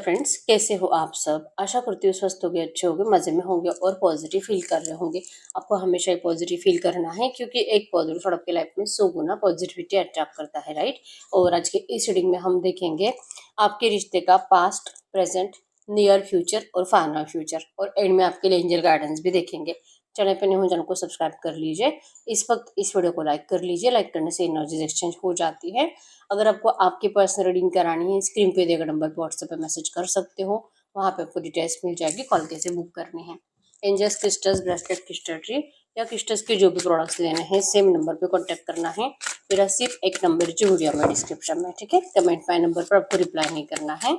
Friends, कैसे हो आप सब। आशा करती हूँ स्वस्थ होगे, अच्छे होगे, मज़े में होंगे और पॉजिटिव फील कर रहे होंगे। आपको हमेशा ही पॉजिटिव फील करना है क्योंकि एक पॉजिटिव थॉट आपकी लाइफ में 100 गुना पॉजिटिविटी अट्रैक्ट करता है, राइट। और आज के इस रीडिंग में हम देखेंगे आपके रिश्ते का पास्ट, प्रेजेंट, नियर फ्यूचर और फाइनल फ्यूचर, और एंड में आपके लिए एंजल गाइडेंस भी देखेंगे। चैनल पर नहीं हो, चैनल को सब्सक्राइब कर लीजिए। इस वक्त इस वीडियो को लाइक कर लीजिए। लाइक करने से एनर्जीज एक्सचेंज हो जाती है। अगर आपको आपकी पर्सनल रीडिंग करानी है, स्क्रीन पे दिए गए नंबर पर व्हाट्सएप पे मैसेज कर सकते हो। वहाँ पे आपको डिटेल्स मिल जाएगी, कॉल कैसे बुक करनी है। Angels crystals, bracelet, crystal tree या क्रिस्टल्स के जो भी प्रोडक्ट्स लेने हैं, सेम नंबर पे कांटेक्ट करना है। मेरा सिर्फ एक नंबर जो वीडियो में डिस्क्रिप्शन में, ठीक है। कमेंट माई नंबर पर आपको रिप्लाई नहीं करना है।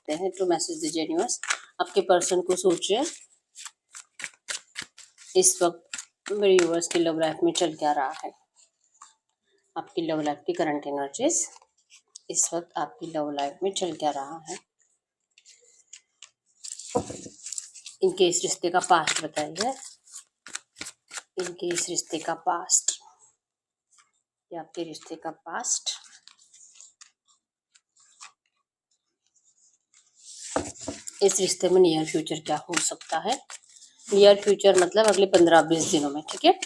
तो मैसेज दीजिए यूनिवर्स। आपके पर्सन को सोचिए इस वक्त मेरे यूनिवर्स की लव लाइफ में चल क्या रहा है। आपकी लव लाइफ की करंट एनर्जीज इस वक्त आपकी लव लाइफ में चल क्या रहा है। इनके इस रिश्ते का पास्ट बताइए। इनके इस रिश्ते का पास्ट या आपके रिश्ते का पास्ट। इस रिश्ते में नियर फ्यूचर क्या हो सकता है। नियर फ्यूचर मतलब अगले 15-20 दिनों में, ठीक है।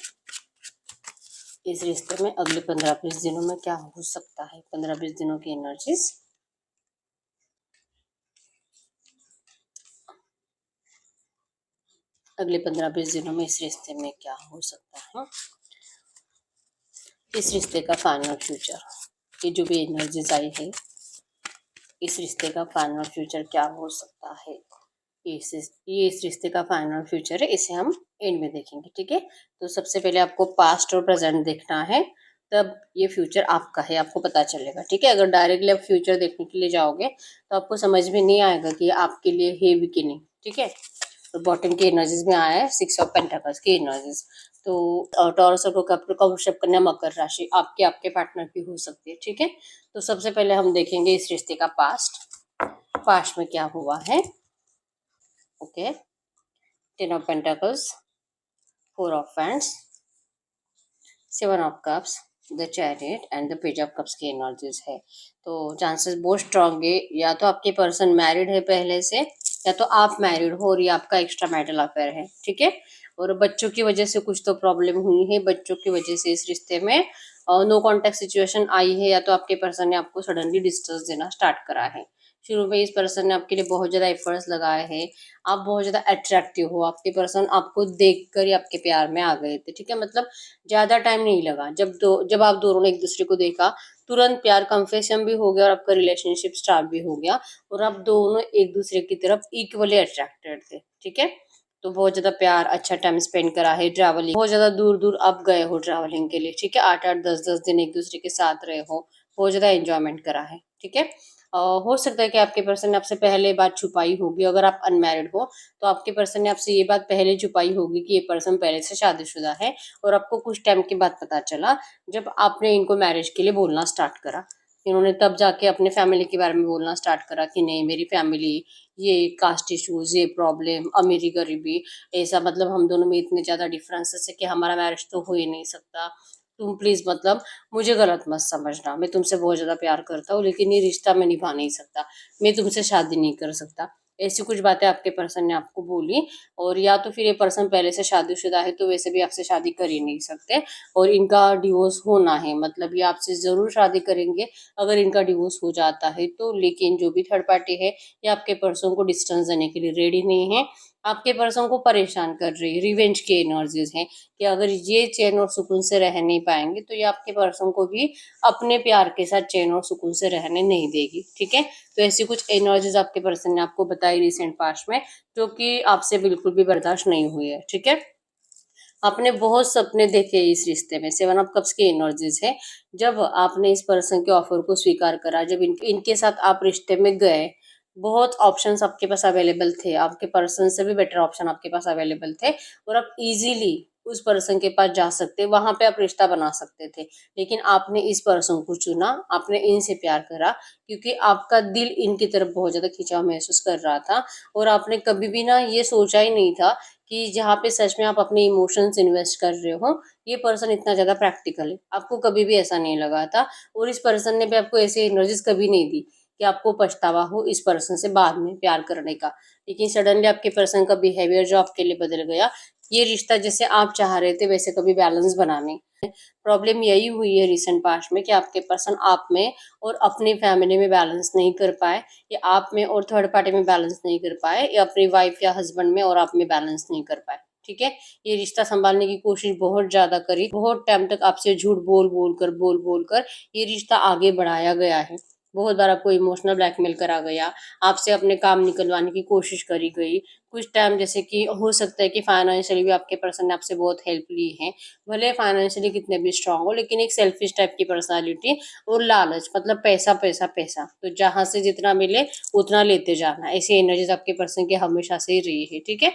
इस रिश्ते में अगले 15-20 दिनों में क्या हो सकता है। 15-20 दिनों की एनर्जीज। अगले 15-20 दिनों में इस रिश्ते में क्या हो सकता है। इस रिश्ते का फाइनल फ्यूचर, ये जो भी एनर्जीज आई है, इस रिश्ते का फाइनल फ्यूचर क्या हो सकता है। ये इस रिश्ते का फाइनल फ्यूचर है, इसे हम एंड में देखेंगे, ठीक है। तो सबसे पहले आपको पास्ट और प्रेजेंट देखना है, तब ये फ्यूचर आपका है, आपको पता चलेगा, ठीक है। अगर डायरेक्टली आप फ्यूचर देखने के लिए जाओगे तो आपको समझ में नहीं आएगा कि आपके लिए है भी कि नहीं, ठीक है। तो बॉटम की एनर्जीज में आया है 6 ऑफ पेंटाकल्स की एनर्जीज। तो टॉरस और वृषभ, कन्या, मकर राशि आपके आपके पार्टनर की हो सकती है, ठीक है। तो सबसे पहले हम देखेंगे इस रिश्ते का पास्ट में क्या हुआ है। Okay, 10 of pentacles, 4 of friends, 7 of cups, the chariot and the page of cups की एनर्जीज है। तो चांसेस बहुत स्ट्रांग है, या तो आपके पर्सन मैरिड है पहले से, या तो आप मैरिड हो और ये आपका एक्स्ट्रा मैरिटल अफेयर है, ठीक है। और बच्चों की वजह से कुछ तो प्रॉब्लम हुई है, बच्चों की वजह से इस रिश्ते में नो कॉन्टेक्ट सिचुएशन आई है, या तो आपके पर्सन ने आपको सडनली डिस्टेंस देना स्टार्ट करा है। शुरू में इस पर्सन ने आपके लिए बहुत ज़्यादा एफर्ट्स लगाए हैं, आप बहुत ज़्यादा अट्रैक्टिव हो, आपके पर्सन आपको देखकर ही आपके प्यार में आ गए थे, ठीक है। मतलब ज़्यादा टाइम नहीं लगा, जब आप दोनों ने एक दूसरे को देखा तुरंत प्यार कन्फेशन भी हो गया और आपका रिलेशनशिप स्टार्ट भी हो गया, और आप दोनों एक दूसरे की तरफ इक्वली अट्रैक्टेड थे, ठीक है। तो बहुत ज़्यादा प्यार, अच्छा टाइम स्पेंड करा है, ट्रैवलिंग बहुत ज़्यादा दूर दूर आप गए हो ट्रैवलिंग के लिए, ठीक है। 8-8 10-10 दिन एक दूसरे के साथ रहे हो, बहुत ज़्यादा एंजॉयमेंट करा है, ठीक है। हो सकता है कि आपके पर्सन ने आपसे पहले बात छुपाई होगी। अगर आप अनमैरिड हो तो आपके पर्सन ने आपसे ये बात पहले छुपाई होगी कि ये पर्सन पहले से शादीशुदा है, और आपको कुछ टाइम के बाद पता चला जब आपने इनको मैरिज के लिए बोलना स्टार्ट करा। इन्होंने तब जाके अपने फैमिली के बारे में बोलना स्टार्ट करा कि नहीं, मेरी फैमिली, ये कास्ट इश्यूज, ये प्रॉब्लम, अमीरी गरीबी, ऐसा मतलब हम दोनों में इतने ज़्यादा डिफरेंसेस है कि हमारा मैरिज तो हो ही नहीं सकता। तुम प्लीज़ मतलब मुझे गलत मत समझना, मैं तुमसे बहुत ज़्यादा प्यार करता हूँ लेकिन ये रिश्ता मैं निभा नहीं सकता, मैं तुमसे शादी नहीं कर सकता। ऐसी कुछ बातें आपके पर्सन ने आपको बोली, और या तो फिर ये पर्सन पहले से शादीशुदा है तो वैसे भी आपसे शादी कर ही नहीं सकते, और इनका डिवोर्स होना है, मतलब ये आपसे ज़रूर शादी करेंगे अगर इनका डिवोर्स हो जाता है तो। लेकिन जो भी थर्ड पार्टी है ये आपके पर्सन को डिस्टेंस देने के लिए रेडी नहीं है, आपके पर्सन को परेशान कर रही है, रिवेंज की एनर्जीज हैं कि अगर ये चैन और सुकून से रह नहीं पाएंगे तो ये आपके पर्सन को भी अपने प्यार के साथ चैन और सुकून से रहने नहीं देगी, ठीक है। तो ऐसी कुछ एनर्जीज आपके पर्सन ने आपको बताई रिसेंट पास्ट में, जो कि आपसे बिल्कुल भी बर्दाश्त नहीं हुई है, ठीक है। आपने बहुत सपने देखे इस रिश्ते में, 7 ऑफ कप्स की एनर्जीज है। जब आपने इस पर्सन के ऑफर को स्वीकार करा, जब इनके साथ आप रिश्ते में गए, बहुत ऑप्शंस आपके पास अवेलेबल थे, आपके पर्सन से भी बेटर ऑप्शन आपके पास अवेलेबल थे, और आप इजीली उस पर्सन के पास जा सकते, वहां पे आप रिश्ता बना सकते थे। लेकिन आपने इस पर्सन को चुना, आपने इनसे प्यार करा क्योंकि आपका दिल इनकी तरफ बहुत ज्यादा खिंचाव महसूस कर रहा था, और आपने कभी भी ना ये सोचा ही नहीं था कि जहाँ पे सच में आप अपने इमोशंस इन्वेस्ट कर रहे हो, ये पर्सन इतना ज़्यादा प्रैक्टिकल है। आपको कभी भी ऐसा नहीं लगा था, और इस पर्सन ने भी आपको ऐसी एनर्जीज कभी नहीं दी कि आपको पछतावा हो इस पर्सन से बाद में प्यार करने का। लेकिन सडनली आपके पर्सन का बिहेवियर जो आपके लिए बदल गया, ये रिश्ता जैसे आप चाह रहे थे वैसे कभी बैलेंस बना नहीं। प्रॉब्लम यही हुई है रिसेंट पास्ट में कि आपके पर्सन आप में और अपनी फैमिली में बैलेंस नहीं कर पाए, या आप में और थर्ड पार्टी में बैलेंस नहीं कर पाए, या अपनी वाइफ या हस्बैंड में और आप में बैलेंस नहीं कर पाए। ठीक है, ये रिश्ता संभालने की कोशिश बहुत ज्यादा करी, बहुत टाइम तक आपसे झूठ बोल बोल कर ये रिश्ता आगे बढ़ाया गया है। बहुत बार आपको इमोशनल ब्लैकमेल करा गया, आपसे अपने काम निकलवाने की कोशिश करी गई। कुछ टाइम जैसे कि हो सकता है कि फाइनेंशियली भी आपके पर्सन ने आपसे बहुत हेल्प ली है, भले फाइनेंशियली कितने भी स्ट्रांग हो, लेकिन एक सेल्फिश टाइप की पर्सनालिटी और लालच, मतलब पैसा पैसा पैसा, तो जहां से जितना मिले उतना लेते जाना, ऐसी एनर्जीज आपके पर्सन की हमेशा से ही रही है। ठीक है,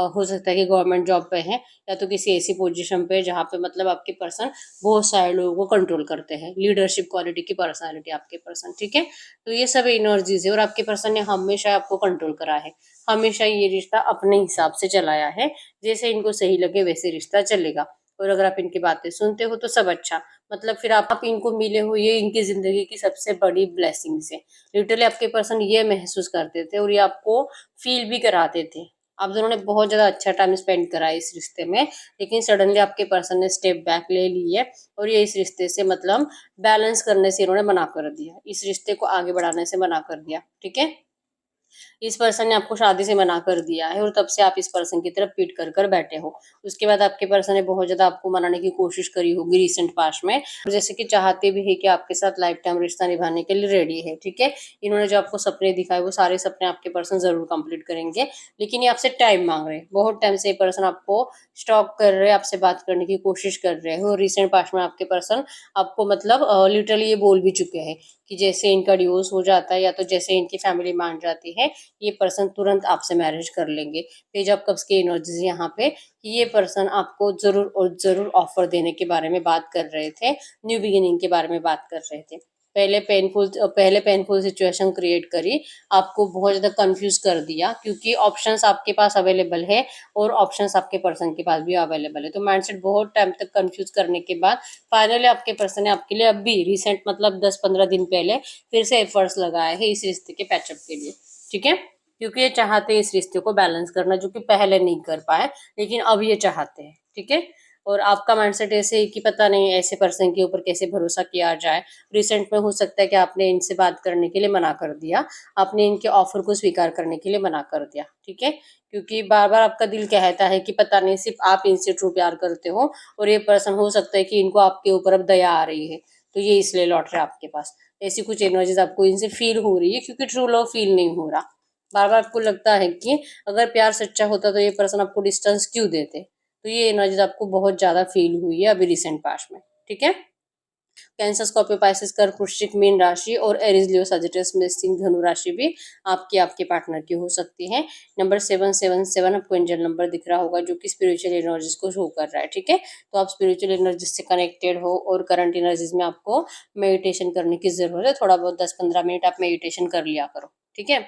हो सकता है कि गवर्नमेंट जॉब पे है या तो किसी ऐसी पोजीशन पे जहाँ पे मतलब आपके पर्सन बहुत सारे लोगों को कंट्रोल करते हैं, लीडरशिप क्वालिटी की पर्सनालिटी आपके पर्सन। ठीक है, तो ये सब एनर्जीज है और आपके पर्सन ने हमेशा आपको कंट्रोल करा है, हमेशा ये रिश्ता अपने हिसाब से चलाया है, जैसे इनको सही लगे वैसे रिश्ता चलेगा। और अगर आप इनकी बातें सुनते हो तो सब अच्छा, मतलब फिर आप इनको मिले हो, ये इनकी जिंदगी की सबसे बड़ी ब्लेसिंग है। लिटरली आपके पर्सन ये महसूस करते थे और ये आपको फील भी कराते थे। आप दोनों ने बहुत ज्यादा अच्छा टाइम स्पेंड करा है इस रिश्ते में, लेकिन सडनली आपके पर्सन ने स्टेप बैक ले ली है और ये इस रिश्ते से मतलब बैलेंस करने से इन्होंने मना कर दिया, इस रिश्ते को आगे बढ़ाने से मना कर दिया। ठीक है, इस पर्सन ने आपको शादी से मना कर दिया है और तब से आप इस पर्सन की तरफ पीट कर कर बैठे हो। उसके बाद आपके पर्सन ने बहुत ज्यादा आपको मनाने की कोशिश करी होगी रिसेंट पास्ट में, जैसे कि चाहते भी है कि आपके साथ लाइफ टाइम रिश्ता निभाने के लिए रेडी है। ठीक है, इन्होंने जो आपको सपने दिखाए वो सारे सपने आपके पर्सन जरूर कंप्लीट करेंगे, लेकिन ये आपसे टाइम मांग रहे हैं। बहुत टाइम से ये पर्सन आपको स्टॉक कर रहे हैं, आपसे बात करने की कोशिश कर रहे हैं और रिसेंट पास्ट में आपके पर्सन आपको मतलब लिटरली ये बोल भी चुके हैं कि जैसे इनका डिवोर्स हो जाता है या तो जैसे इनकी फैमिली मान जाती है, ये पर्सन तुरंत आपसे मैरिज कर लेंगे। पेज ऑफ कप्स की एनर्जीज यहाँ पे कि ये पर्सन आपको जरूर और जरूर ऑफर देने के बारे में बात कर रहे थे, न्यू बिगिनिंग के बारे में बात कर रहे थे। पहले पेनफुल सिचुएशन क्रिएट करी, आपको बहुत ज्यादा कंफ्यूज कर दिया, क्योंकि ऑप्शंस आपके पास अवेलेबल है और ऑप्शंस आपके पर्सन के पास भी अवेलेबल है। तो माइंडसेट बहुत टाइम तक कंफ्यूज करने के बाद फाइनली आपके पर्सन ने आपके लिए अभी रिसेंट मतलब 10-15 दिन पहले फिर से एफर्ट्स लगाए हैं इस रिश्ते के पैचअप के लिए। ठीक है, क्योंकि ये चाहते हैं इस रिश्ते को बैलेंस करना, जो कि पहले नहीं कर पाए, लेकिन अब ये चाहते हैं। ठीक है, और आपका माइंडसेट ऐसे है कि पता नहीं ऐसे पर्सन के ऊपर कैसे भरोसा किया जाए। रिसेंट में हो सकता है कि आपने इनसे बात करने के लिए मना कर दिया, आपने इनके ऑफर को स्वीकार करने के लिए मना कर दिया। ठीक है, क्योंकि बार बार आपका दिल कहता है कि पता नहीं सिर्फ आप इनसे ट्रू प्यार करते हो और ये पर्सन हो सकता है कि इनको आपके ऊपर अब दया आ रही है, तो ये इसलिए लौट रहे आपके पास। ऐसी कुछ एनर्जीज आपको इनसे फील हो रही है, क्योंकि ट्रू लव फील नहीं हो रहा। बार बार आपको लगता है कि अगर प्यार सच्चा होता तो ये पर्सन आपको डिस्टेंस क्यों देते। तो ये एनर्जीज आपको बहुत ज्यादा फील हुई है अभी रिसेंट पास्ट में। ठीक है, कैंसर, स्कॉर्पियो, पाइसेस, कर्क, वृश्चिक, मीन राशि और एरीज, लियो, सजिटेरियस, सिंह, धनु राशि भी आपके पार्टनर की हो सकती है। नंबर 777 आपको एंजल नंबर दिख रहा होगा, जो कि स्पिरिचुअल एनर्जीज को शो कर रहा है। ठीक है, तो आप स्पिरिचुअल एनर्जीज से कनेक्टेड हो और करंट एनर्जीज में आपको मेडिटेशन करने की जरूरत है। थोड़ा बहुत 10-15 मिनट आप मेडिटेशन कर लिया करो। ठीक है,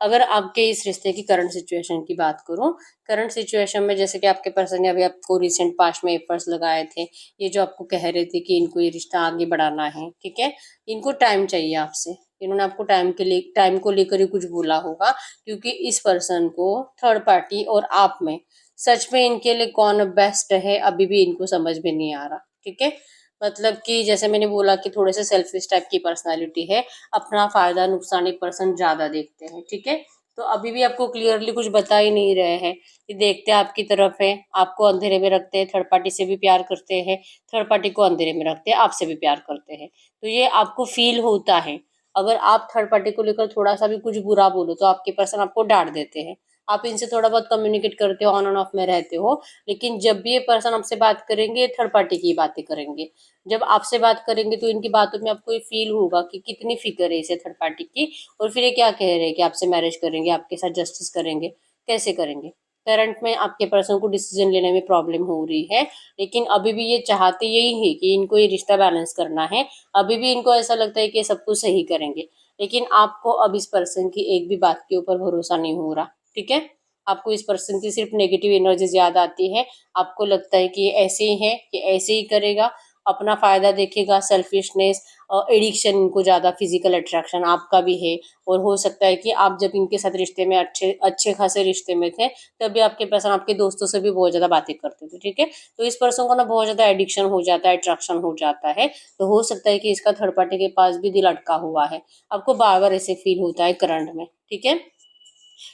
अगर आपके इस रिश्ते की करंट सिचुएशन की बात करूं, करंट सिचुएशन में जैसे कि आपके पर्सन ने अभी आपको रिसेंट पास्ट में एफर्ट्स लगाए थे, ये जो आपको कह रहे थे कि इनको ये रिश्ता आगे बढ़ाना है। ठीक है, इनको टाइम चाहिए आपसे, इन्होंने आपको टाइम को लेकर ही कुछ बोला होगा, क्योंकि इस पर्सन को थर्ड पार्टी और आप में सच में इनके लिए कौन बेस्ट है अभी भी इनको समझ में नहीं आ रहा। ठीक है, मतलब कि जैसे मैंने बोला कि थोड़े से सेल्फिश टाइप की पर्सनालिटी है, अपना फायदा नुकसान एक पर्सन ज्यादा देखते हैं। ठीक है, तो अभी भी आपको क्लियरली कुछ बता ही नहीं रहे हैं कि देखते आपकी तरफ है, आपको अंधेरे में रखते हैं, थर्ड पार्टी से भी प्यार करते हैं, थर्ड पार्टी को अंधेरे में रखते हैं, आपसे भी प्यार करते हैं। तो ये आपको फील होता है। अगर आप थर्ड पार्टी को लेकर थोड़ा सा भी कुछ बुरा बोलो तो आपके पर्सन आपको डांट देते हैं। आप इनसे थोड़ा बहुत कम्युनिकेट करते हो, ऑन एंड ऑफ में रहते हो, लेकिन जब भी ये पर्सन आपसे बात करेंगे थर्ड पार्टी की बातें करेंगे। जब आपसे बात करेंगे तो इनकी बातों में आपको ये फील होगा कि कितनी फिक्र है इसे थर्ड पार्टी की, और फिर ये क्या कह रहे हैं कि आपसे मैरिज करेंगे, आपके साथ जस्टिस करेंगे, कैसे करेंगे। करंट में आपके पर्सन को डिसीजन लेने में प्रॉब्लम हो रही है, लेकिन अभी भी ये चाहते यही है कि इनको ये रिश्ता बैलेंस करना है। अभी भी इनको ऐसा लगता है कि ये सब कुछ सही करेंगे, लेकिन आपको अब इस पर्सन की एक भी बात के ऊपर भरोसा नहीं हो रहा। ठीक है, आपको इस पर्सन की सिर्फ नेगेटिव एनर्जीज याद आती है। आपको लगता है कि ये ऐसे ही है, ये ऐसे ही करेगा, अपना फायदा देखेगा, सेल्फिशनेस, एडिक्शन, इनको ज़्यादा फिजिकल अट्रैक्शन आपका भी है। और हो सकता है कि आप जब इनके साथ रिश्ते में अच्छे अच्छे खासे रिश्ते में थे, तभी आपके पर्सन आपके दोस्तों से भी बहुत ज़्यादा बातें करते थे, ठीक है। तो इस पर्सन को ना बहुत ज़्यादा एडिक्शन हो जाता है, अट्रैक्शन हो जाता है। तो हो सकता है कि इसका थर्ड पार्टी के पास भी दिल अटका हुआ है, आपको बार बार ऐसे फील होता है करंट में, ठीक है।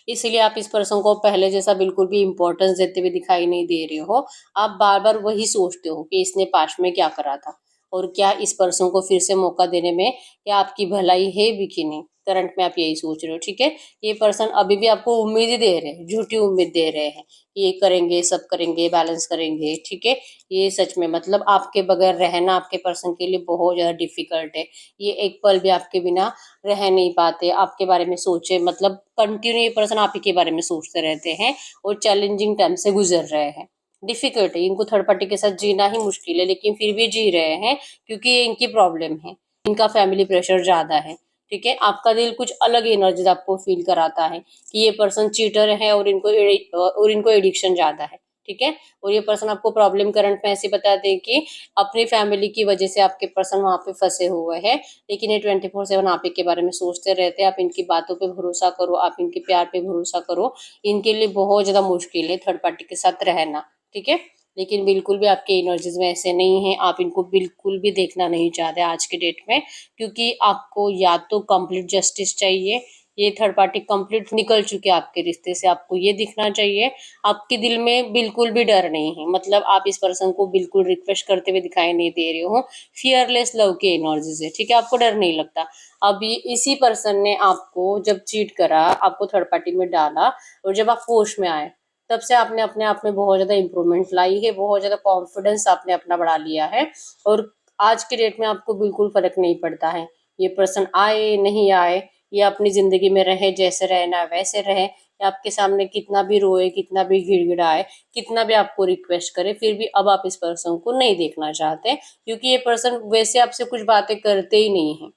इसीलिए आप इस पर्सन को पहले जैसा बिल्कुल भी इम्पोर्टेंस देते हुए दिखाई नहीं दे रहे हो। आप बार बार वही सोचते हो कि इसने पास्ट में क्या करा था, और क्या इस पर्सन को फिर से मौका देने में क्या आपकी भलाई है भी कि नहीं। करंट में आप यही सोच रहे हो, ठीक है। ये पर्सन अभी भी आपको उम्मीद ही दे रहे हैं, झूठी उम्मीद दे रहे हैं कि ये करेंगे, सब करेंगे, बैलेंस करेंगे, ठीक है। ये सच में मतलब आपके बगैर रहना आपके पर्सन के लिए बहुत ज़्यादा डिफिकल्ट है। ये एक पल भी आपके बिना रह नहीं पाते, आपके बारे में सोचे मतलब कंटिन्यू ये पर्सन आप ही के बारे में सोचते रहते हैं, और चैलेंजिंग टाइम से गुजर रहे हैं। डिफिकल्ट है इनको, थर्ड पार्टी के साथ जीना ही मुश्किल है, लेकिन फिर भी जी रहे हैं क्योंकि ये इनकी प्रॉब्लम है। इनका फैमिली प्रेशर ज्यादा है, ठीक है। आपका दिल कुछ अलग एनर्जी आपको फील कराता है कि ये पर्सन चीटर है, और इनको एडिक्शन ज्यादा है, ठीक है। और ये पर्सन आपको प्रॉब्लम करंट में ऐसे बताते हैं कि अपनी फैमिली की वजह से आपके पर्सन वहां पे फंसे हुए हैं, लेकिन ये 24/7 आप ही के बारे में सोचते रहते हैं। आप इनकी बातों पे भरोसा करो, आप इनके प्यार पे भरोसा करो। इनके लिए बहुत ज़्यादा मुश्किल है थर्ड पार्टी के साथ रहना, ठीक है। लेकिन बिल्कुल भी आपके एनर्जीज में ऐसे नहीं है, आप इनको बिल्कुल भी देखना नहीं चाहते आज के डेट में, क्योंकि आपको या तो कंप्लीट जस्टिस चाहिए, ये थर्ड पार्टी कंप्लीट निकल चुके हैं आपके रिश्ते से, आपको ये दिखना चाहिए। आपके दिल में बिल्कुल भी डर नहीं है, मतलब आप इस पर्सन को बिल्कुल रिक्वेस्ट करते हुए दिखाई नहीं दे रहे हो। फियरलेस लव के एनर्जीज है, ठीक है। आपको डर नहीं लगता। अभी इसी पर्सन ने आपको जब चीट करा, आपको थर्ड पार्टी में डाला, और जब आप होश में आए, तब से आपने अपने आप में बहुत ज्यादा इंप्रूवमेंट लाई है, बहुत ज्यादा कॉन्फिडेंस आपने अपना बढ़ा लिया है। और आज के डेट में आपको बिल्कुल फर्क नहीं पड़ता है ये पर्सन आए नहीं आए, ये अपनी जिंदगी में रहे, जैसे रहना वैसे रहे, या आपके सामने कितना भी रोए, कितना भी गिड़गिड़ाए, कितना भी आपको रिक्वेस्ट करे, फिर भी अब आप इस पर्सन को नहीं देखना चाहते, क्योंकि ये पर्सन वैसे आपसे कुछ बातें करते ही नहीं है।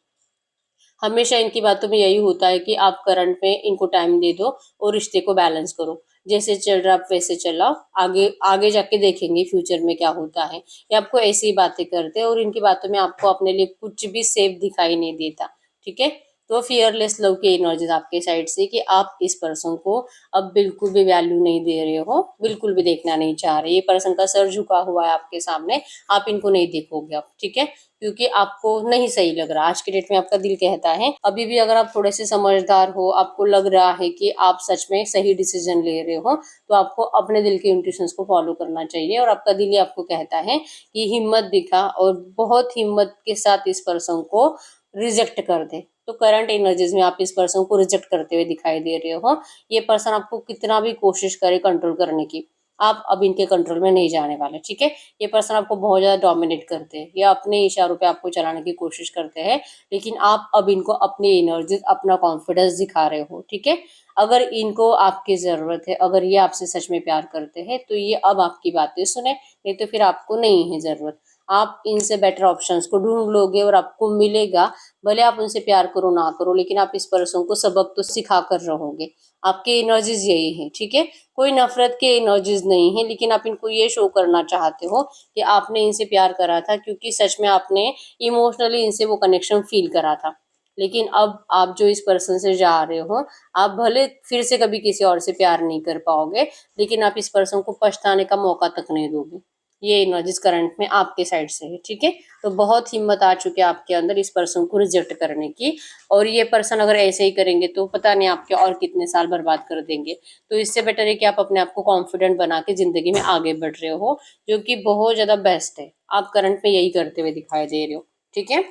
हमेशा इनकी बातों में यही होता है कि आप करंट में इनको टाइम दे दो और रिश्ते को बैलेंस करो, जैसे चल रहा आप वैसे चलाओ, आगे आगे जाके देखेंगे फ्यूचर में क्या होता है। ये आपको ऐसी ही बातें करते हैं, और इनकी बातों में आपको अपने लिए कुछ भी सेफ दिखाई नहीं देता, ठीक है। तो फियरलेस लव की एनर्जीज आपके साइड से कि आप इस पर्सन को अब बिल्कुल भी वैल्यू नहीं दे रहे हो, बिल्कुल भी देखना नहीं चाह रहे। ये पर्सन का सर झुका हुआ है आपके सामने, आप इनको नहीं देखोगे अब, ठीक है, क्योंकि आपको नहीं सही लग रहा। आज के डेट में आपका दिल कहता है, अभी भी अगर आप थोड़े से समझदार हो, आपको लग रहा है कि आप सच में सही डिसीजन ले रहे हो, तो आपको अपने दिल के इंट्यूशंस को फॉलो करना चाहिए। और आपका दिल ही आपको कहता है कि हिम्मत दिखा, और बहुत हिम्मत के साथ इस पर्सन को रिजेक्ट कर दे। तो करंट एनर्जीज में आप इस पर्सन को रिजेक्ट करते हुए दिखाई दे रहे हो। ये पर्सन आपको कितना भी कोशिश करे कंट्रोल करने की, आप अब इनके कंट्रोल में नहीं जाने वाले, ठीक है। ये पर्सन आपको बहुत ज्यादा डोमिनेट करते हैं, या अपने इशारों पे आपको चलाने की कोशिश करते हैं, लेकिन आप अब इनको अपनी एनर्जी, अपना कॉन्फिडेंस दिखा रहे हो, ठीक है। अगर इनको आपकी जरूरत है, अगर ये आपसे सच में प्यार करते हैं, तो ये अब आपकी बातें सुने, नहीं तो फिर आपको नहीं है जरूरत। आप इनसे बेटर ऑप्शंस को ढूंढ लोगे और आपको मिलेगा। भले आप उनसे प्यार करो ना करो, लेकिन आप इस पर्सन को सबक तो सिखा कर रहोगे। आपकी एनर्जीज यही है, ठीक है। कोई नफरत के एनर्जीज नहीं है, लेकिन आप इनको ये शो करना चाहते हो कि आपने इनसे प्यार करा था, क्योंकि सच में आपने इमोशनली इनसे वो कनेक्शन फील करा था। लेकिन अब आप जो इस पर्सन से जा रहे हो, आप भले फिर से कभी किसी और से प्यार नहीं कर पाओगे, लेकिन आप इस पर्सन को पछताने का मौका तक नहीं दोगे। ये एनर्जीज करंट में आपके साइड से है, ठीक है। तो बहुत हिम्मत आ चुकी है आपके अंदर इस पर्सन को रिजेक्ट करने की, और ये पर्सन अगर ऐसे ही करेंगे तो पता नहीं आपके और कितने साल बर्बाद कर देंगे। तो इससे बेटर है कि आप अपने आप को कॉन्फिडेंट बना के जिंदगी में आगे बढ़ रहे हो, जो कि बहुत ज्यादा बेस्ट है। आप करंट में यही करते हुए दिखाई दे रहे हो, ठीक है।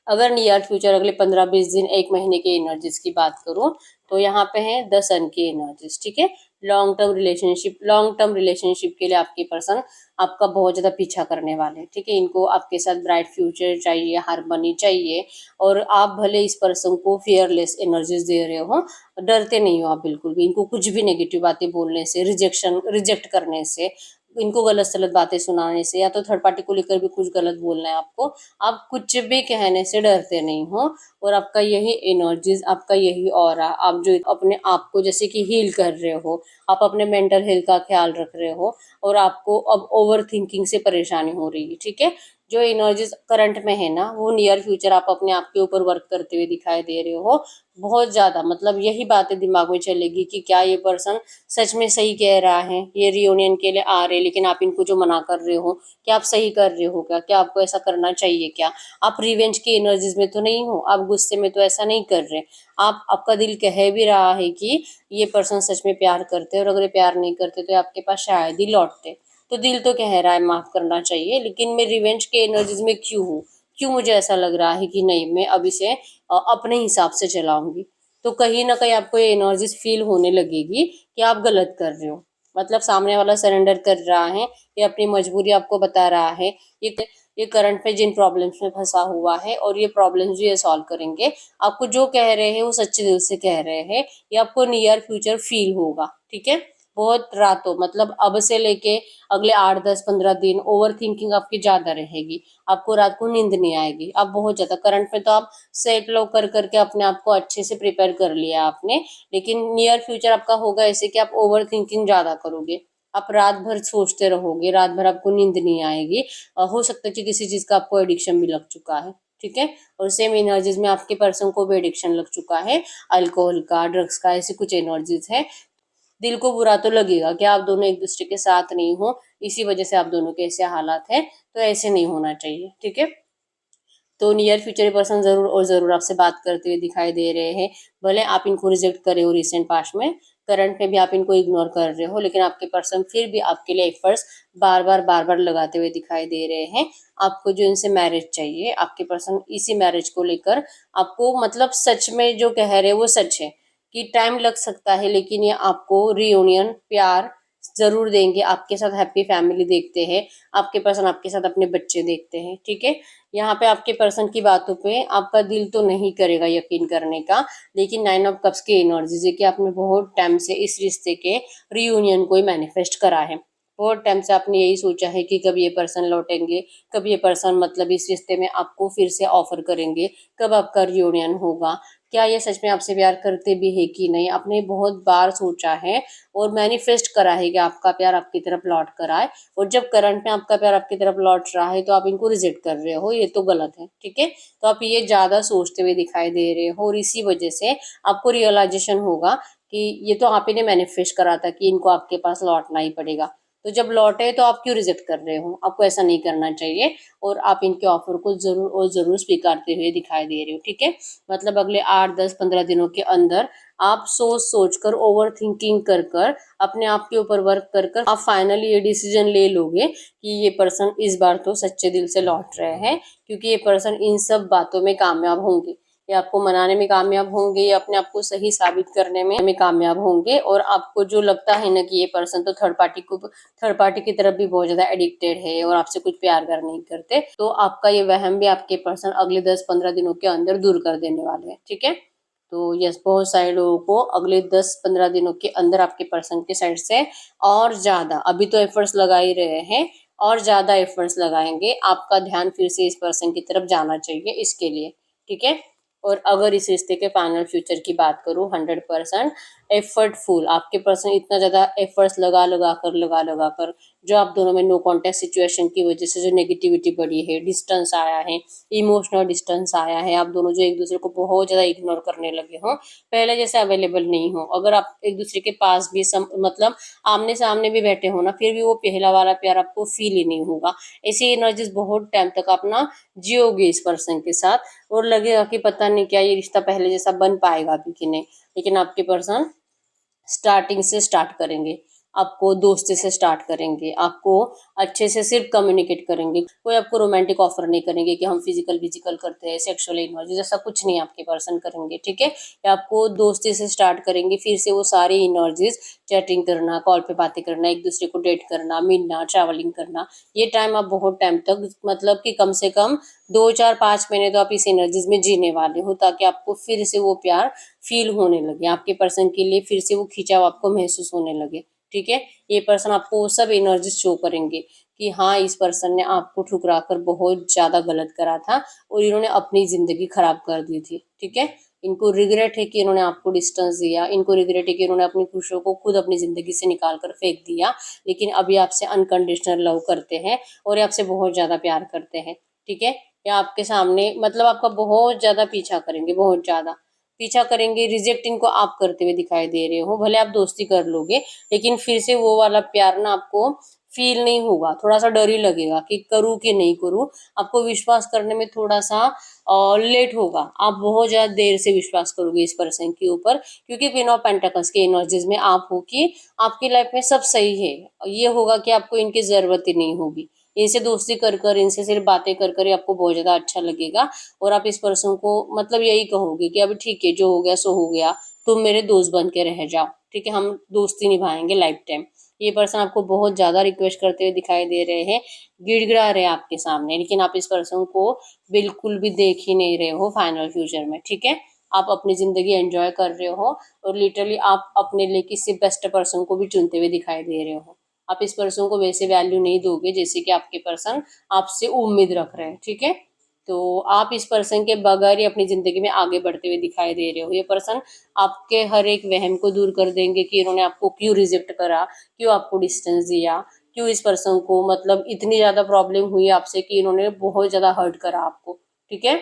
अगर नियर फ्यूचर अगले 15-20 दिन, एक महीने की एनर्जीज की बात करूं, तो यहाँ पे है 10 की एनर्जीज, ठीक है। लॉन्ग टर्म रिलेशनशिप के लिए आपके पर्सन आपका बहुत ज्यादा पीछा करने वाले हैं, ठीक है। इनको आपके साथ ब्राइट फ्यूचर चाहिए, हार्मनी चाहिए, और आप भले इस पर्सन को फियरलेस एनर्जीज दे रहे हो, डरते नहीं हो आप बिल्कुल भी इनको कुछ भी नेगेटिव बातें बोलने से, रिजेक्ट करने से, इनको गलत सलत बातें सुनाने से, या तो थर्ड पार्टी को लेकर भी कुछ गलत बोलना है आपको, आप कुछ भी कहने से डरते नहीं हो। और आपका यही एनर्जीज, आपका यही ऑरा, आप जो अपने आप को जैसे कि हील कर रहे हो, आप अपने मेंटल हेल्थ का ख्याल रख रहे हो, और आपको अब ओवर थिंकिंग से परेशानी हो रही है, ठीक है। जो एनर्जीज करंट में है ना, वो नियर फ्यूचर आप अपने आप के ऊपर वर्क करते हुए दिखाई दे रहे हो बहुत ज्यादा। मतलब यही बातें दिमाग में चलेगी कि क्या ये पर्सन सच में सही कह रहा है, ये रियूनियन के लिए आ रहे हैं, लेकिन आप इनको जो मना कर रहे हो, क्या आप सही कर रहे हो, क्या आपको ऐसा करना चाहिए क्या? आप रिवेंज की एनर्जीज में तो नहीं हो, आप गुस्से में तो ऐसा नहीं कर रहे। आपका दिल कह भी रहा है कि ये पर्सन सच में प्यार करते हैं, और अगर ये प्यार नहीं करते तो आपके पास शायद ही लौटते। तो दिल तो कह रहा है माफ करना चाहिए, लेकिन मैं रिवेंज के एनर्जीज में क्यों हूँ? क्यों मुझे ऐसा लग रहा है कि नहीं, मैं अब इसे अपने हिसाब से चलाऊंगी? तो कहीं ना कहीं आपको ये एनर्जीज फील होने लगेगी कि आप गलत कर रहे हो। मतलब सामने वाला सरेंडर कर रहा है, ये अपनी मजबूरी आपको बता रहा है, ये ये करंट में जिन प्रॉब्लम्स में फंसा हुआ है और ये प्रॉब्लम्स भी ये सॉल्व करेंगे। आपको जो कह रहे हैं वो सच्चे दिल से कह रहे हैं, ये आपको नियर फ्यूचर फील होगा। ठीक है, बहुत रातों, मतलब अब से लेके अगले 8 10 15 दिन ओवर थिंकिंग आपकी ज्यादा रहेगी। आपको रात को नींद नहीं आएगी। आप बहुत ज्यादा करंट में तो आप सेट लो कर करके अपने आप को अच्छे से प्रिपेयर कर लिया आपने, लेकिन नियर फ्यूचर आपका होगा ऐसे कि आप ओवर थिंकिंग ज्यादा करोगे। आप रात भर सोचते रहोगे, रात भर आपको नींद नहीं आएगी। हो सकता है कि किसी चीज का आपको एडिक्शन भी लग चुका है। ठीक है, और सेम एनर्जीज में आपके पर्सन को भी एडिक्शन लग चुका है, अल्कोहल का, ड्रग्स का, ऐसी कुछ एनर्जीज है। दिल को बुरा तो लगेगा कि आप दोनों एक दूसरे के साथ नहीं हो, इसी वजह से आप दोनों के ऐसे हालात है। तो ऐसे नहीं होना चाहिए। ठीक है, तो नियर फ्यूचर पर्सन जरूर और जरूर आपसे बात करते हुए दिखाई दे रहे हैं। भले आप इनको रिजेक्ट करे हो रिसेंट पास्ट में, करंट में भी आप इनको इग्नोर कर रहे हो, लेकिन आपके पर्सन फिर भी आपके लिए एफर्ट्स बार बार लगाते हुए दिखाई दे रहे हैं। आपको जो इनसे मैरिज चाहिए, आपके पर्सन इसी मैरिज को लेकर आपको, मतलब सच में जो कह रहे हैं वो सच है कि टाइम लग सकता है, लेकिन ये आपको रियूनियन प्यार जरूर देंगे। आपके साथ हैप्पी फैमिली देखते हैं, आपके पर्सन आपके साथ अपने बच्चे देखते हैं। ठीक है, यहाँ पे आपके पर्सन की बातों पे आपका दिल तो नहीं करेगा यकीन करने का, लेकिन 9 ऑफ कप्स की एनर्जी है कि आपने बहुत टाइम से इस रिश्ते के रियूनियन को ही मैनिफेस्ट करा है। बहुत टाइम से आपने यही सोचा है कि कब ये पर्सन लौटेंगे, कब ये पर्सन मतलब इस रिश्ते में आपको फिर से ऑफर करेंगे, कब आपका रियूनियन होगा, क्या ये सच में आपसे प्यार करते भी है कि नहीं। आपने बहुत बार सोचा है और मैनिफेस्ट करा है कि आपका प्यार आपकी तरफ लौट कर आए, और जब करंट में आपका प्यार आपकी तरफ लौट रहा है तो आप इनको रिजेक्ट कर रहे हो, ये तो गलत है। ठीक है, तो आप ये ज्यादा सोचते हुए दिखाई दे रहे हो, और इसी वजह से आपको रियलाइजेशन होगा कि ये तो आप ही ने मैनिफेस्ट करा था कि इनको आपके पास लौटना ही पड़ेगा। तो जब लौटे तो आप क्यों रिजेक्ट कर रहे हो? आपको ऐसा नहीं करना चाहिए, और आप इनके ऑफर को जरूर और जरूर स्वीकारते हुए दिखाई दे रहे हो। ठीक है, मतलब अगले 8 10 15 दिनों के अंदर आप सोच सोच कर, ओवर थिंकिंग कर कर, अपने आप के ऊपर वर्क कर कर आप फाइनली ये डिसीजन ले लोगे कि ये पर्सन इस बार तो सच्चे दिल से लौट रहे हैं, क्योंकि ये पर्सन इन सब बातों में कामयाब होंगे। ये आपको मनाने में कामयाब होंगे, ये अपने आप को सही साबित करने में कामयाब होंगे। और आपको जो लगता है ना कि ये पर्सन तो थर्ड पार्टी की तरफ भी बहुत ज्यादा एडिक्टेड है और आपसे कुछ प्यार कर नहीं करते, तो आपका ये वहम भी आपके पर्सन अगले 10 15 दिनों के अंदर दूर कर देने वाले हैं। ठीक है, तो यस, बहुत सारे लोगों को अगले 10 15 दिनों के अंदर आपके पर्सन के साइड से और ज्यादा, अभी तो एफर्ट्स लगा ही रहे हैं, और ज्यादा एफर्ट्स लगाएंगे। आपका ध्यान फिर से इस पर्सन की तरफ जाना चाहिए इसके लिए। ठीक है, और अगर इस रिश्ते के फाइनल फ्यूचर की बात करूँ, 100% एफर्टफुल आपके पर्सन इतना ज्यादा एफर्ट्स लगा कर, जो आप दोनों में नो कॉन्टेक्ट सिचुएशन की वजह से जो नेगेटिविटी बढ़ी है, डिस्टेंस आया है, इमोशनल डिस्टेंस आया है, आप दोनों जो एक दूसरे को बहुत ज्यादा इग्नोर करने लगे हो, पहले जैसे अवेलेबल नहीं हो, अगर आप एक दूसरे के पास भी मतलब आमने सामने भी बैठे हो ना, फिर भी वो पहला वाला प्यार आपको फील ही नहीं होगा। ऐसी एनर्जीज बहुत टाइम तक आप ना जियोगे इस पर्सन के साथ, और लगेगा कि पता नहीं क्या ये रिश्ता पहले जैसा बन पाएगा भी कि नहीं। लेकिन आपके पर्सन स्टार्टिंग से स्टार्ट करेंगे, आपको दोस्ती से स्टार्ट करेंगे, आपको अच्छे से सिर्फ कम्युनिकेट करेंगे। कोई आपको रोमांटिक ऑफर नहीं करेंगे कि हम फिजिकल विजिकल करते हैं, सेक्सुअल इन्वॉल्व, जैसा कुछ नहीं आपके पर्सन करेंगे। ठीक है, या आपको दोस्ती से स्टार्ट करेंगे, फिर से वो सारी एनर्जीज, चैटिंग करना, कॉल पे बातें करना, एक दूसरे को डेट करना, मिलना, ट्रैवलिंग करना, ये टाइम आप बहुत टाइम तक, मतलब कि कम से कम 2 4 5 महीने तो आप इस एनर्जीज में जीने वाले हो, ताकि आपको फिर से वो प्यार फील होने लगे, आपके पर्सन के लिए फिर से वो खिंचाव आपको महसूस होने लगे। ठीक है, ये पर्सन आपको वो सब एनर्जी शो करेंगे कि हाँ, इस पर्सन ने आपको ठुकरा कर बहुत ज्यादा गलत करा था और इन्होंने अपनी जिंदगी खराब कर दी थी। ठीक है, इनको रिग्रेट है कि इन्होंने आपको डिस्टेंस दिया, इनको रिग्रेट है कि इन्होंने अपनी खुशियों को खुद अपनी ज़िंदगी से निकाल कर फेंक दिया, लेकिन अभी आपसे अनकंडीशनल लव करते हैं और ये आपसे बहुत ज़्यादा प्यार करते हैं, ठीक है। या आपके सामने मतलब आपका बहुत ज़्यादा पीछा करेंगे, बहुत ज़्यादा पीछा करेंगे, रिजेक्ट इनको आप करते हुए दिखाई दे रहे हो। भले आप दोस्ती कर लोगे, लेकिन फिर से वो वाला प्यार ना आपको फील नहीं होगा, थोड़ा सा डर ही लगेगा कि करूँ कि नहीं करूँ। आपको विश्वास करने में थोड़ा सा लेट होगा, आप बहुत ज़्यादा देर से विश्वास करोगे इस पर्सन के ऊपर, क्योंकि क्वीन ऑफ पेंटाकल्स के एनर्जीज में आप हो कि आपकी लाइफ में सब सही है। ये होगा कि आपको इनकी ज़रूरत ही नहीं होगी, इनसे दोस्ती कर कर, इनसे सिर्फ बातें कर कर ही आपको बहुत ज़्यादा अच्छा लगेगा। और आप इस पर्सन को मतलब यही कहोगे कि अभी ठीक है, जो हो गया सो हो गया, तुम मेरे दोस्त बन के रह जाओ, ठीक है, हम दोस्ती निभाएंगे लाइफ टाइम। ये पर्सन आपको बहुत ज़्यादा रिक्वेस्ट करते हुए दिखाई दे रहे हैं, गिड़गिड़ा रहे हैं आपके सामने, लेकिन आप इस पर्सन को बिल्कुल भी देख ही नहीं रहे हो फाइनल फ्यूचर में, ठीक है। आप अपनी ज़िंदगी एंजॉय कर रहे हो और लिटरली आप अपने लिए किसी बेस्ट पर्सन को भी चुनते हुए दिखाई दे रहे हो। आप इस पर्सन को वैसे वैल्यू नहीं दोगे जैसे कि आपके पर्सन आपसे उम्मीद रख रहे हैं, ठीक है। तो आप इस पर्सन के बगैर ही अपनी ज़िंदगी में आगे बढ़ते हुए दिखाई दे रहे हो। ये पर्सन आपके हर एक वहम को दूर कर देंगे कि इन्होंने आपको क्यों रिजेक्ट करा, क्यों आपको डिस्टेंस दिया, क्यों इस पर्सन को मतलब इतनी ज़्यादा प्रॉब्लम हुई आपसे कि इन्होंने बहुत ज़्यादा हर्ट करा आपको, ठीक है।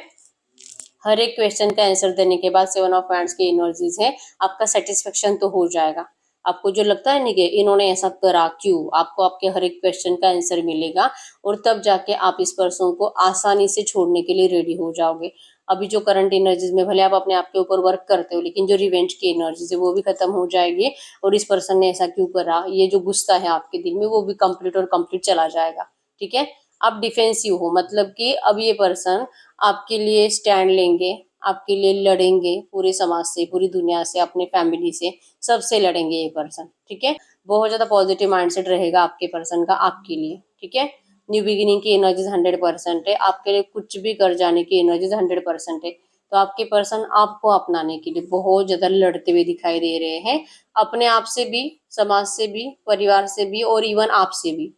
हर एक क्वेश्चन का आंसर देने के बाद 7 ऑफ वांड्स की एनर्जीज है, आपका सेटिस्फेक्शन तो हो जाएगा। आपको जो लगता है ना कि इन्होंने ऐसा करा क्यों, आपको आपके हर एक क्वेश्चन का आंसर मिलेगा और तब जाके आप इस पर्सन को आसानी से छोड़ने के लिए रेडी हो जाओगे। अभी जो करंट एनर्जीज में भले आप अपने आप के ऊपर वर्क करते हो, लेकिन जो रिवेंज की एनर्जीज है वो भी खत्म हो जाएगी और इस पर्सन ने ऐसा क्यों करा, ये जो गुस्सा है आपके दिल में वो भी कंप्लीट और कंप्लीट चला जाएगा, ठीक है। आप डिफेंसिव हो, मतलब कि अब ये पर्सन आपके लिए स्टैंड लेंगे, आपके लिए लड़ेंगे, पूरे समाज से, पूरी दुनिया से, अपने फैमिली से, सबसे लड़ेंगे ये पर्सन, ठीक है। बहुत ज़्यादा पॉजिटिव माइंडसेट रहेगा आपके पर्सन का आपके लिए, ठीक है। न्यू बिगिनिंग की एनर्जीज 100% है, आपके लिए कुछ भी कर जाने की एनर्जीज 100% है। तो आपके पर्सन आपको अपनाने के लिए बहुत ज़्यादा लड़ते हुए दिखाई दे रहे हैं, अपने आप से भी, समाज से भी, परिवार से भी और इवन आपसे भी।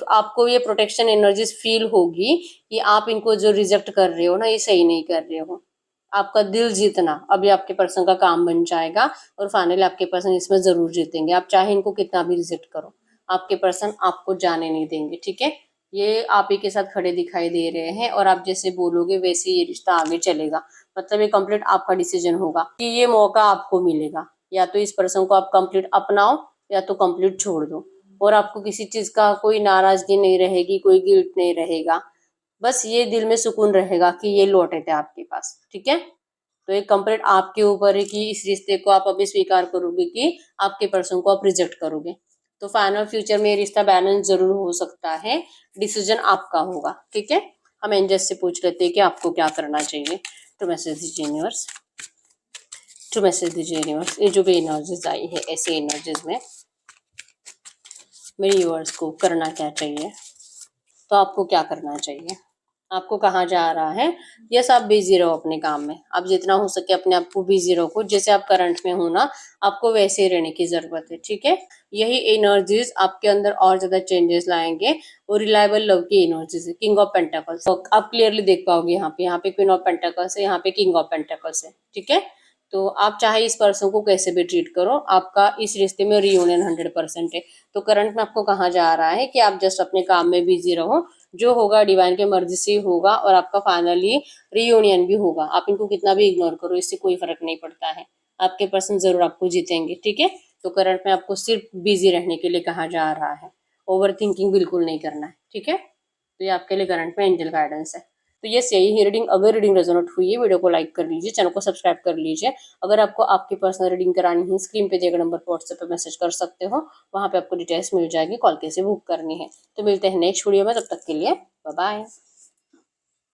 आपको ये प्रोटेक्शन एनर्जीज फील होगी कि आप इनको जो रिजेक्ट कर रहे हो ना, ये सही नहीं कर रहे हो। आपका दिल जीतना अभी आपके पर्सन का काम बन जाएगा और फाइनली आपके पर्सन इसमें ज़रूर जीतेंगे। आप चाहे इनको कितना भी रिजेक्ट करो, आपके पर्सन आपको जाने नहीं देंगे, ठीक है। ये आप ही के साथ खड़े दिखाई दे रहे हैं और आप जैसे बोलोगे वैसे ये रिश्ता आगे चलेगा। मतलब ये कंप्लीट आपका डिसीजन होगा कि ये मौका आपको मिलेगा, या तो इस पर्सन को आप कंप्लीट अपनाओ या तो कंप्लीट छोड़ दो। और आपको किसी चीज़ का कोई नाराज़गी नहीं रहेगी, कोई गिल्ट नहीं रहेगा। बस ये दिल में सुकून रहेगा कि ये लौटे थे आपके पास, ठीक है। तो ये कंप्लीट आपके ऊपर है कि इस रिश्ते को आप अभी स्वीकार करोगे कि आपके पर्सन को आप रिजेक्ट करोगे। तो फाइनल फ्यूचर में ये रिश्ता बैलेंस जरूर हो सकता है, डिसीजन आपका होगा, ठीक है। हम एंजल्स से पूछ लेते हैं कि आपको क्या करना चाहिए। तो मैसेज दीजिए यूनिवर्स, तो मैसेज दीजिए यूनिवर्स, ये जो भी एनर्जीज आई है ऐसे एनर्जीज में मेरे व्यूअर्स को करना क्या चाहिए। तो आपको क्या करना चाहिए, आपको कहाँ जा रहा है। यस, आप बिजी रहो अपने काम में, आप जितना हो सके अपने आप को बिजी रखो, जैसे आप करंट में हो ना, आपको वैसे ही रहने की जरूरत है, ठीक है। यही एनर्जीज आपके अंदर और ज्यादा चेंजेस लाएंगे और रिलायबल लव की एनर्जीज है। किंग ऑफ पेंटाकल्स तो आप क्लियरली देख पाओगे यहाँ पे क्वीन ऑफ पेंटाकल्स है, यहाँ पे किंग ऑफ पेंटाकल्स है, ठीक है। तो आप चाहे इस पर्सन को कैसे भी ट्रीट करो, आपका इस रिश्ते में रियूनियन 100% है। तो करंट में आपको कहा जा रहा है कि आप जस्ट अपने काम में बिजी रहो, जो होगा डिवाइन के मर्जी से होगा और आपका फाइनली रियूनियन भी होगा। आप इनको कितना भी इग्नोर करो, इससे कोई फर्क नहीं पड़ता है, आपके पर्सन जरूर आपको जीतेंगे, ठीक है। तो करंट में आपको सिर्फ बिजी रहने के लिए कहा जा रहा है, ओवर थिंकिंग बिल्कुल नहीं करना है, ठीक है। तो ये आपके लिए करंट में एंजल गाइडेंस है। तो यस, यही है रीडिंग। अगर रीडिंग रेजोनेट हुई है, वीडियो को लाइक कर लीजिए, चैनल को सब्सक्राइब कर लीजिए। अगर आपको आपकी पर्सनल रीडिंग करानी है, स्क्रीन पे दिए गए नंबर पर व्हाट्सएप पे मैसेज कर सकते हो, वहाँ पे आपको डिटेल्स मिल जाएगी, कॉल कैसे बुक करनी है। तो मिलते हैं नेक्स्ट वीडियो में, तब तक के लिए बाय बाय।